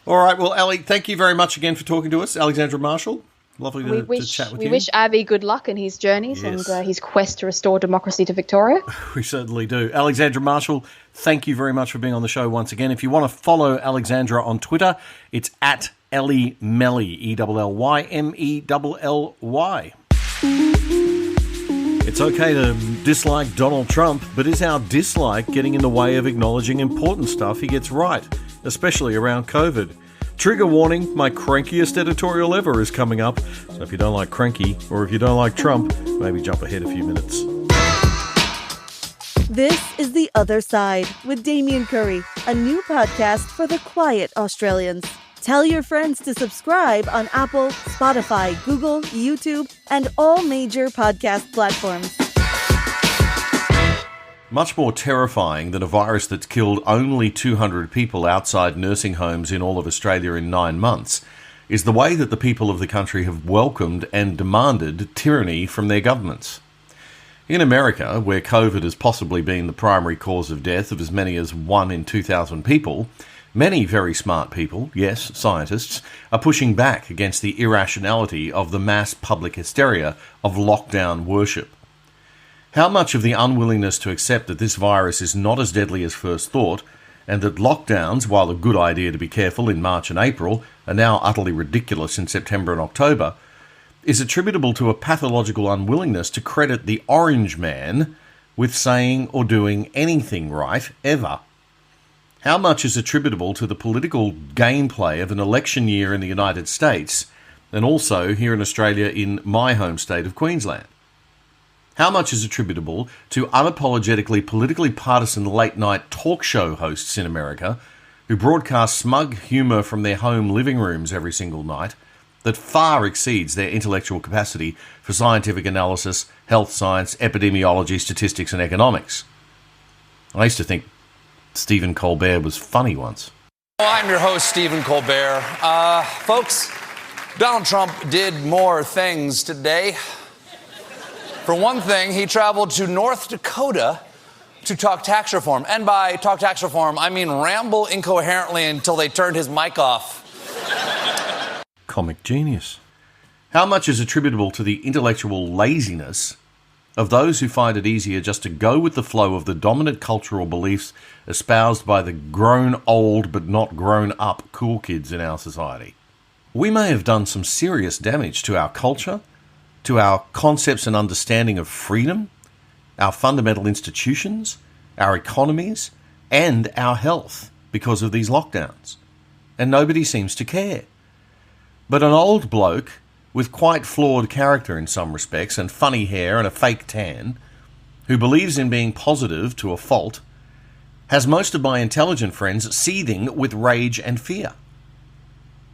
All right, well, Ali, thank you very much again for talking to us. Alexandra Marshall, lovely to chat with you. We wish Avi good luck in his journeys and his quest to restore democracy to Victoria. We certainly do. Alexandra Marshall, thank you very much for being on the show once again. If you want to follow Alexandra on Twitter, it's at Ellie Melly, ELLYMELLY. It's okay to dislike Donald Trump, but is our dislike getting in the way of acknowledging important stuff he gets right, especially around COVID? Trigger warning, my crankiest editorial ever is coming up, so if you don't like Cranky, or if you don't like Trump, maybe jump ahead a few minutes. This is The Other Side with Damian Curry, a new podcast for the quiet Australians. Tell your friends to subscribe on Apple, Spotify, Google, YouTube, and all major podcast platforms. Much more terrifying than a virus that's killed only 200 people outside nursing homes in all of Australia in 9 months is the way that the people of the country have welcomed and demanded tyranny from their governments. In America, where COVID has possibly been the primary cause of death of as many as 1 in 2,000 people, many very smart people, yes, scientists, are pushing back against the irrationality of the mass public hysteria of lockdown worship. How much of the unwillingness to accept that this virus is not as deadly as first thought, and that lockdowns, while a good idea to be careful in March and April, are now utterly ridiculous in September and October, is attributable to a pathological unwillingness to credit the orange man with saying or doing anything right, ever? How much is attributable to the political gameplay of an election year in the United States, and also here in Australia in my home state of Queensland? How much is attributable to unapologetically politically partisan late-night talk show hosts in America who broadcast smug humour from their home living rooms every single night that far exceeds their intellectual capacity for scientific analysis, health science, epidemiology, statistics and economics? I used to think Stephen Colbert was funny once. I'm your host, Stephen Colbert. Folks, Donald Trump did more things today. For one thing, he traveled to North Dakota to talk tax reform. And by talk tax reform, I mean ramble incoherently until they turned his mic off. Comic genius. How much is attributable to the intellectual laziness of those who find it easier just to go with the flow of the dominant cultural beliefs espoused by the grown old but not grown up cool kids in our society? We may have done some serious damage to our culture, to our concepts and understanding of freedom, our fundamental institutions, our economies, and our health because of these lockdowns. And nobody seems to care. But an old bloke with quite flawed character in some respects and funny hair and a fake tan, who believes in being positive to a fault, has most of my intelligent friends seething with rage and fear.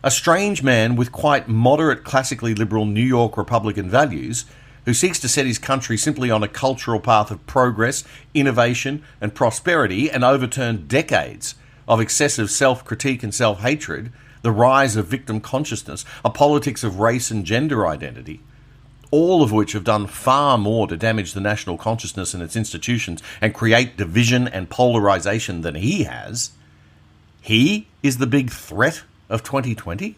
A strange man with quite moderate, classically liberal New York Republican values, who seeks to set his country simply on a cultural path of progress, innovation and prosperity, and overturn decades of excessive self-critique and self-hatred, the rise of victim consciousness, a politics of race and gender identity, all of which have done far more to damage the national consciousness and its institutions and create division and polarisation than he has. He is the big threat of 2020?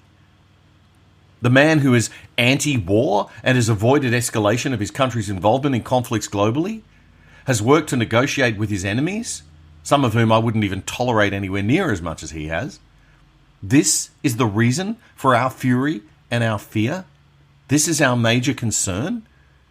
The man who is anti-war and has avoided escalation of his country's involvement in conflicts globally, has worked to negotiate with his enemies, some of whom I wouldn't even tolerate anywhere near as much as he has. This is the reason for our fury and our fear? This is our major concern?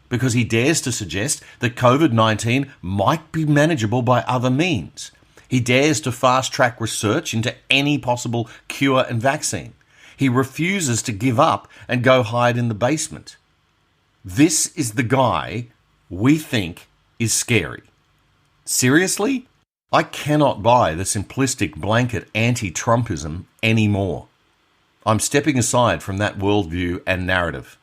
Because he dares to suggest that COVID-19 might be manageable by other means. He dares to fast-track research into any possible cure and vaccine. He refuses to give up and go hide in the basement. This is the guy we think is scary. Seriously? I cannot buy the simplistic blanket anti-Trumpism anymore. I'm stepping aside from that worldview and narrative.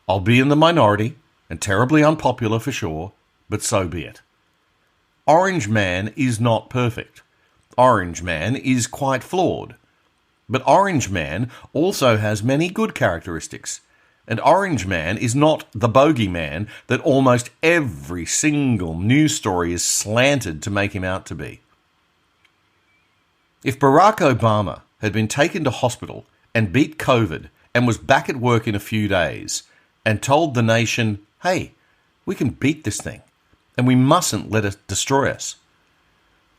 I'll be in the minority and terribly unpopular for sure, but so be it. Orange Man is not perfect. Orange Man is quite flawed. But Orange Man also has many good characteristics. And Orange Man is not the bogeyman that almost every single news story is slanted to make him out to be. If Barack Obama had been taken to hospital and beat COVID and was back at work in a few days and told the nation, hey, we can beat this thing and we mustn't let it destroy us,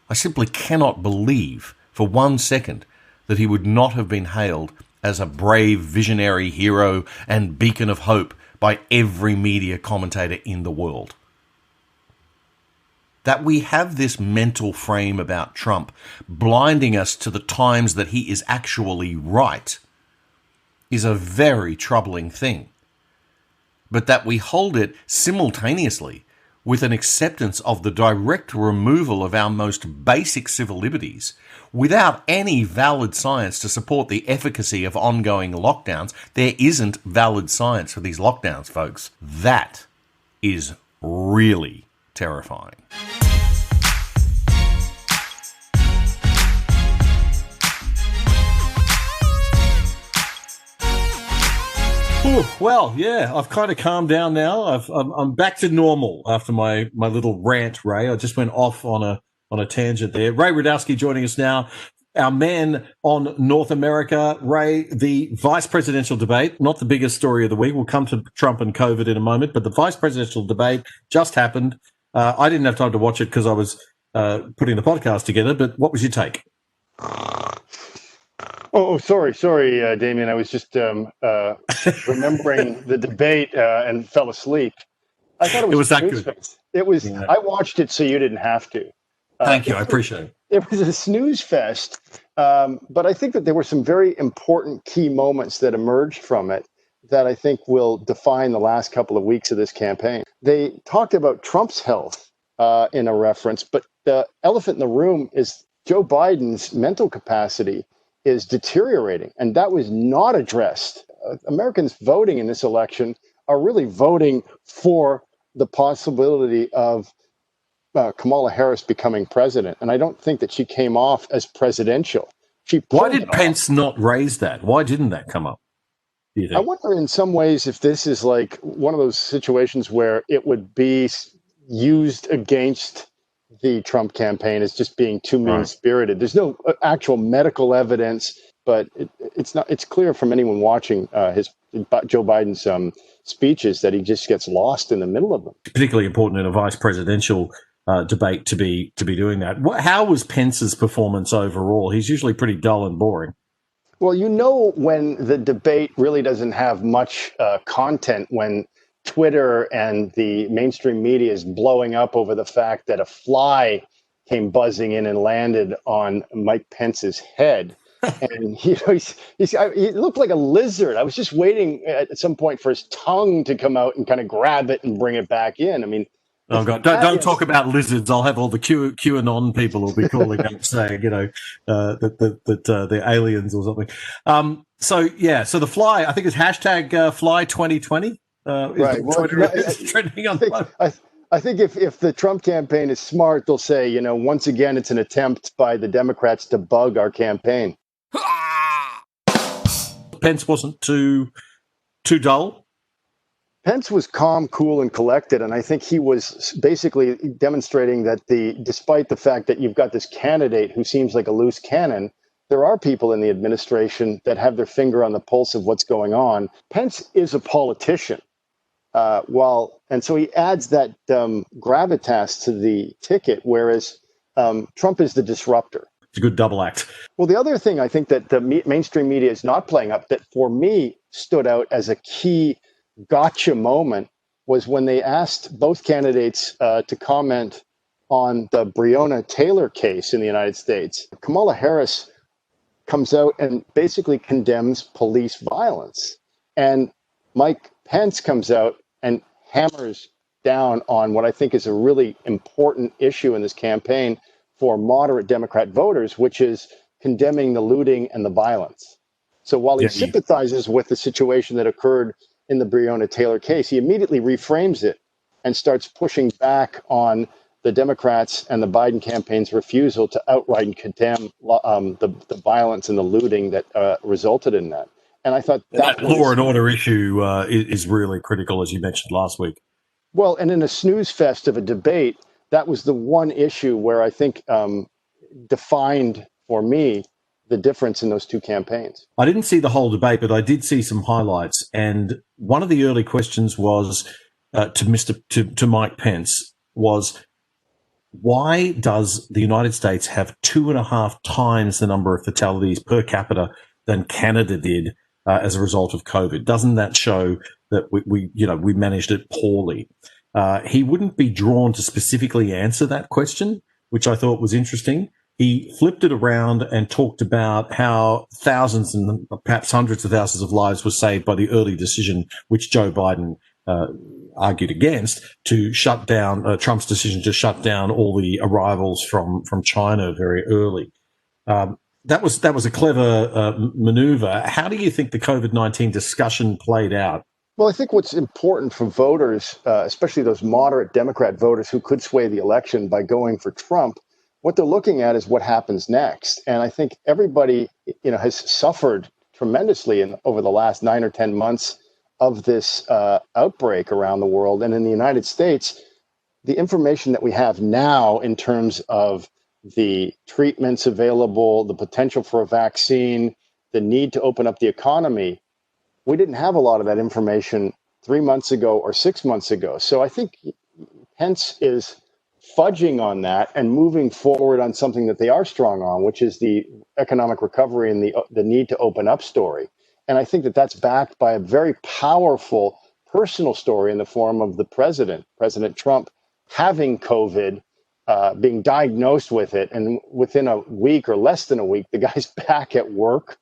I simply cannot believe for 1 second that he would not have been hailed as a brave visionary hero and beacon of hope by every media commentator in the world. That we have this mental frame about Trump blinding us to the times that he is actually right is a very troubling thing. But that we hold it simultaneously with an acceptance of the direct removal of our most basic civil liberties without any valid science to support the efficacy of ongoing lockdowns. There isn't valid science for these lockdowns, folks. That is really terrifying. Ooh, well, yeah, I've kind of calmed down now. I'm back to normal after my little rant, Ray. I just went off on a tangent there. Ray RUDOWSKI joining us now, our man on North America. Ray, the vice presidential debate, not the biggest story of the week. We'll come to Trump and COVID in a moment, but the vice presidential debate just happened. I didn't have time to watch it because I was putting the podcast together, but what was your take? Sorry, Damien. I was just remembering the debate and fell asleep. I thought it was that good. Fest. It was. Yeah. I watched it so you didn't have to. Thank you. I appreciate it. It was a snooze fest, but I think that there were some very important key moments that emerged from it that I think will define the last couple of weeks of this campaign. They talked about Trump's health in a reference, but the elephant in the room is Joe Biden's mental capacity is deteriorating, and that was not addressed. Americans voting in this election are really voting for the possibility of Kamala Harris becoming president, and I don't think that she came off as presidential. Why did Pence not raise that? Why didn't that come up? Do you think? I wonder in some ways if this is like one of those situations where it would be used against the Trump campaign as just being too mean-spirited. There's no actual medical evidence, but it's clear from anyone watching Joe Biden's speeches that he just gets lost in the middle of them. Particularly important in a vice presidential debate to be doing that. How was Pence's performance overall? He's usually pretty dull and boring. Well, you know when the debate really doesn't have much content, when Twitter and the mainstream media is blowing up over the fact that a fly came buzzing in and landed on Mike Pence's head. And he looked like a lizard. I was just waiting at some point for his tongue to come out and kind of grab it and bring it back in. I mean, oh God, don't talk about lizards. I'll have all the QAnon people will be calling up saying, that they're aliens or something. So the fly, I think it's hashtag fly 2020. Right. Twitter is trending on. I think if the Trump campaign is smart, they'll say, once again, it's an attempt by the Democrats to bug our campaign. Pence wasn't too dull. Pence was calm, cool, and collected, and I think he was basically demonstrating that despite the fact that you've got this candidate who seems like a loose cannon, there are people in the administration that have their finger on the pulse of what's going on. Pence is a politician. And so he adds that gravitas to the ticket, whereas Trump is the disruptor. It's a good double act. Well, the other thing I think that the mainstream media is not playing up that for me stood out as a key gotcha moment was when they asked both candidates to comment on the Breonna Taylor case in the United States. Kamala Harris comes out and basically condemns police violence. And Mike Pence comes out and hammers down on what I think is a really important issue in this campaign for moderate Democrat voters, which is condemning the looting and the violence. So while he sympathizes with the situation that occurred in the Breonna Taylor case, he immediately reframes it and starts pushing back on the Democrats and the Biden campaign's refusal to outright condemn the violence and the looting that resulted in that. And I thought that law and order issue is really critical, as you mentioned last week. Well, and in a snooze fest of a debate, that was the one issue where I think defined for me the difference in those two campaigns. I didn't see the whole debate, but I did see some highlights. And one of the early questions was to Mike Pence was, why does the United States have 2.5 times the number of fatalities per capita than Canada did as a result of COVID? Doesn't that show that we managed it poorly? He wouldn't be drawn to specifically answer that question, which I thought was interesting. He flipped it around and talked about how thousands and perhaps hundreds of thousands of lives were saved by the early decision, which Joe Biden argued against, to shut down Trump's decision to shut down all the arrivals from China very early. That was a clever maneuver. How do you think the COVID-19 discussion played out? Well, I think what's important for voters, especially those moderate Democrat voters who could sway the election by going for Trump, what they're looking at is what happens next. And I think everybody, has suffered tremendously over the last 9 or 10 months of this outbreak around the world. And in the United States, the information that we have now in terms of the treatments available, the potential for a vaccine, the need to open up the economy, we didn't have a lot of that information 3 months ago or 6 months ago. So I think Pence is fudging on that and moving forward on something that they are strong on, which is the economic recovery and the need to open up story. And I think that that's backed by a very powerful personal story in the form of the President Trump, having COVID, being diagnosed with it. And within a week or less than a week, the guy's back at work.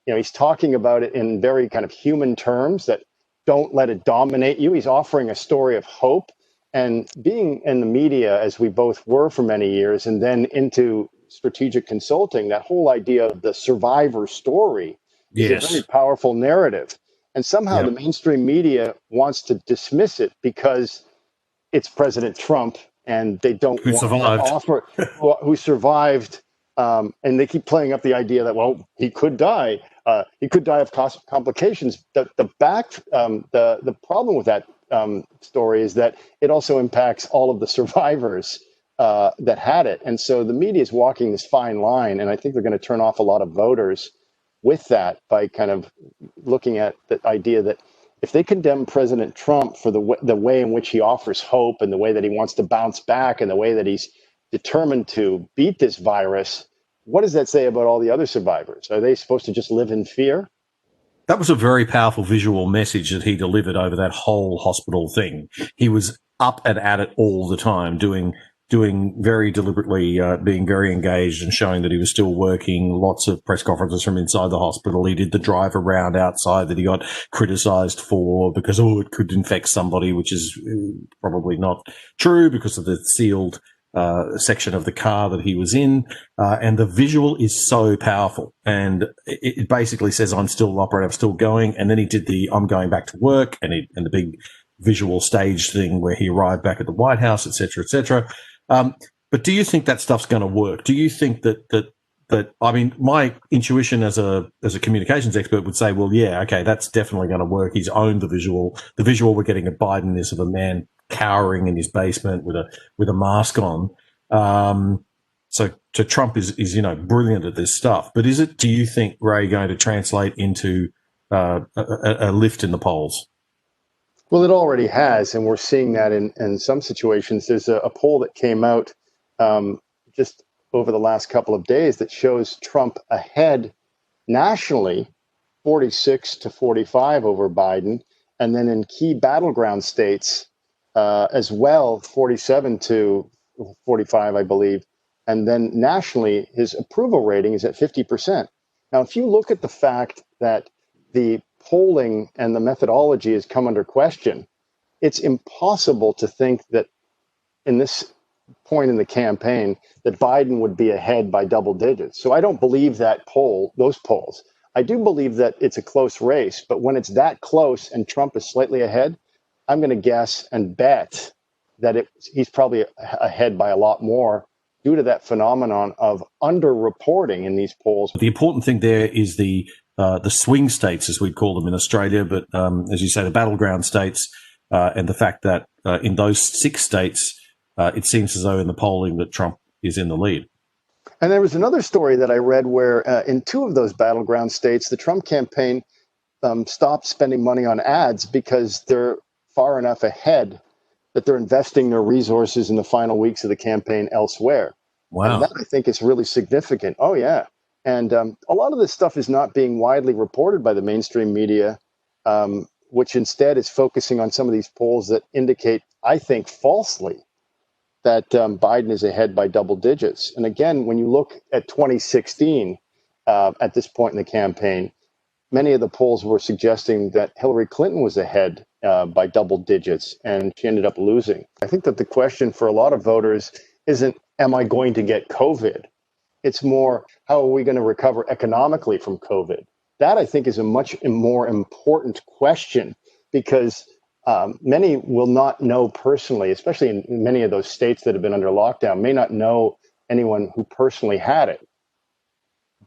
He's talking about it in very kind of human terms, that don't let it dominate you. He's offering a story of hope. And being in the media, as we both were for many years, and then into strategic consulting, that whole idea of the survivor story is a very powerful narrative. And somehow the mainstream media wants to dismiss it because it's President Trump and they don't want to offer who survived. And they keep playing up the idea that, well, he could die. He could die of complications. The problem with that story is that it also impacts all of the survivors that had it. And so the media is walking this fine line, and I think they're going to turn off a lot of voters with that by kind of looking at the idea that if they condemn President Trump for the way in which he offers hope and the way that he wants to bounce back and the way that he's determined to beat this virus, what does that say about all the other survivors? Are they supposed to just live in fear? That was a very powerful visual message that he delivered over that whole hospital thing. He was up and at it all the time, doing very deliberately, being very engaged and showing that he was still working. Lots of press conferences from inside the hospital. He did the drive around outside that he got criticized for because, it could infect somebody, which is probably not true because of the sealed section of the car that he was in. And the visual is so powerful. And it basically says, I'm still operating, I'm still going. And then he did the I'm going back to work and the big visual stage thing where he arrived back at the White House, et cetera, et cetera. But do you think that stuff's going to work? Do you think that I mean, my intuition as a communications expert would say, well, yeah, okay, that's definitely going to work. He's owned the visual. The visual we're getting at Biden is of a man cowering in his basement with a mask on. So Trump is brilliant at this stuff. But do you think, Ray, going to translate into a lift in the polls? Well, it already has, and we're seeing that in some situations. There's a poll that came out just over the last couple of days that shows Trump ahead nationally, 46-45 over Biden, and then in key battleground states as well, 47-45, I believe. And then nationally, his approval rating is at 50%. Now, if you look at the fact that the polling and the methodology has come under question, it's impossible to think that in this point in the campaign that Biden would be ahead by double digits. So I don't believe those polls. I do believe that it's a close race, but when it's that close and Trump is slightly ahead, I'm going to guess and bet that he's probably ahead by a lot more due to that phenomenon of underreporting in these polls. The important thing there is the swing states, as we'd call them in Australia, but as you say, the battleground states, and the fact that in those 6 states, it seems as though in the polling that Trump is in the lead. And there was another story that I read where in 2 of those battleground states, the Trump campaign stopped spending money on ads because they're far enough ahead that they're investing their resources in the final weeks of the campaign elsewhere. Wow. And that, I think, is really significant. Oh, yeah. And a lot of this stuff is not being widely reported by the mainstream media, which instead is focusing on some of these polls that indicate, I think, falsely, that Biden is ahead by double digits. And again, when you look at 2016, at this point in the campaign, many of the polls were suggesting that Hillary Clinton was ahead by double digits, and she ended up losing. I think that the question for a lot of voters isn't, am I going to get COVID? It's more, how are we going to recover economically from COVID? That, I think, is a much more important question, because many will not know personally, especially in many of those states that have been under lockdown, may not know anyone who personally had it.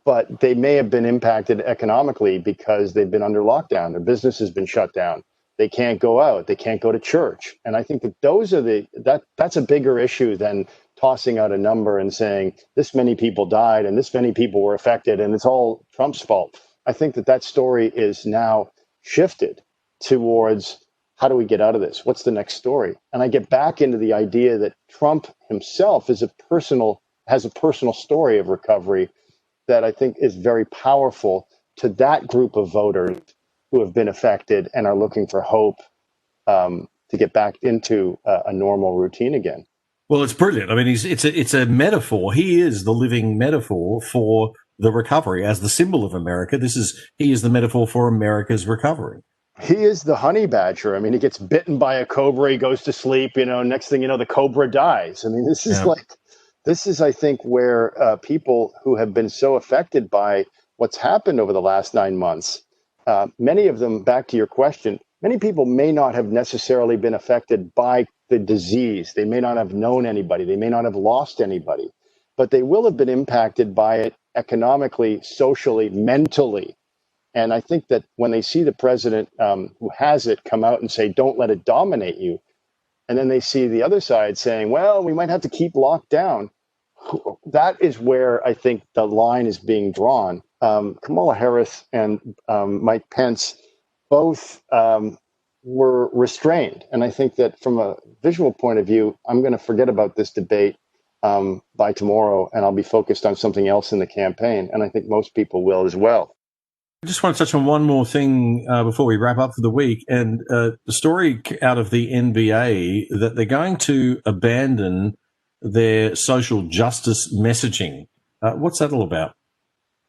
But they may have been impacted economically because they've been under lockdown. Their business has been shut down. They can't go out. They can't go to church. And I think that those are that's a bigger issue than tossing out a number and saying this many people died and this many people were affected and it's all Trump's fault. I think that story is now shifted towards, how do we get out of this? What's the next story? And I get back into the idea that Trump himself has a personal story of recovery that I think is very powerful to that group of voters who have been affected and are looking for hope to get back into a normal routine again. Well, it's brilliant. I mean, it's a metaphor. He is the living metaphor for the recovery. As the symbol of America, he is the metaphor for America's recovery. He is the honey badger. I mean, he gets bitten by a cobra, he goes to sleep, next thing you know, the cobra dies. I mean, this is, I think, where people who have been so affected by what's happened over the last 9 months, many of them, back to your question, many people may not have necessarily been affected by the disease. They may not have known anybody. They may not have lost anybody, but they will have been impacted by it economically, socially, mentally. And I think that when they see the president who has it come out and say, don't let it dominate you, and then they see the other side saying, well, we might have to keep locked down, that is where I think the line is being drawn. Kamala Harris and Mike Pence both were restrained. And I think that from a visual point of view, I'm going to forget about this debate by tomorrow, and I'll be focused on something else in the campaign. And I think most people will as well. I just want to touch on one more thing before we wrap up for the week. And the story out of the NBA that they're going to abandon their social justice messaging. What's that all about?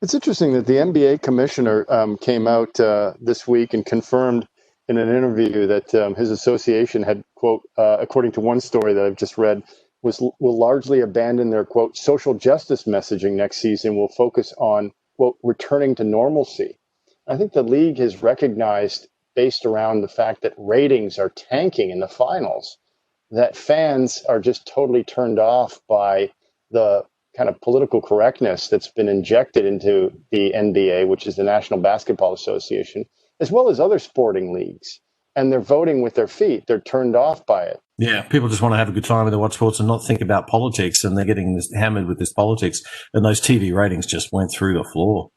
It's interesting that the NBA commissioner came out this week and confirmed in an interview that his association had, quote, according to one story that I've just read, will largely abandon their, quote, social justice messaging next season, will focus on, quote, returning to normalcy. I think the league has recognized, based around the fact that ratings are tanking in the finals, that fans are just totally turned off by the kind of political correctness that's been injected into the NBA, which is the National Basketball Association, as well as other sporting leagues. And they're voting with their feet. They're turned off by it. Yeah, people just want to have a good time when they watch sports and not think about politics, and they're getting hammered with this politics. And those TV ratings just went through the floor.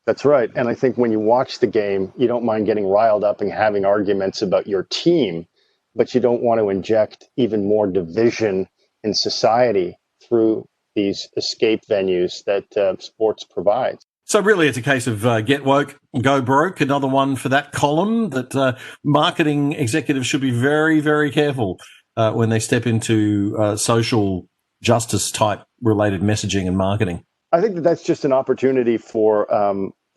That's right. And I think when you watch the game, you don't mind getting riled up and having arguments about your team, but you don't want to inject even more division in society through these escape venues that sports provides. So really, it's a case of get woke, go broke. Another one for that column that marketing executives should be very, very careful when they step into social justice type related messaging and marketing. I think that's just an opportunity for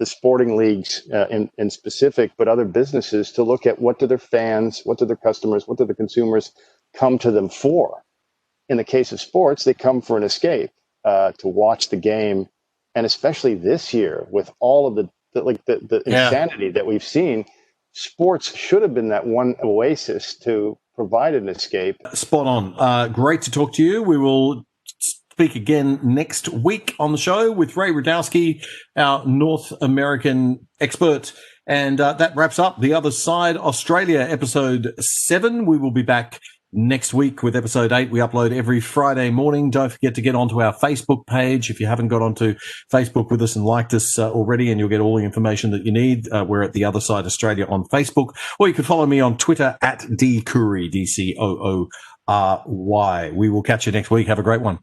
the sporting leagues in specific, but other businesses to look at what do their fans, what do their customers, what do the consumers come to them for. In the case of sports, they come for an escape, to watch the game. And especially this year, with all of the insanity that we've seen, sports should have been that one oasis to provide an escape. Spot on. Great to talk to you. We will speak again next week on the show with Ray Rudowski, our North American expert. And that wraps up The Other Side Australia, episode 7. We will be back next week with episode 8. We upload every Friday morning. Don't forget to get onto our Facebook page. If you haven't got onto Facebook with us and liked us already, and you'll get all the information that you need. We're at The Other Side Australia on Facebook, or you can follow me on Twitter at DCOORY, DCOORY. We will catch you next week. Have a great one.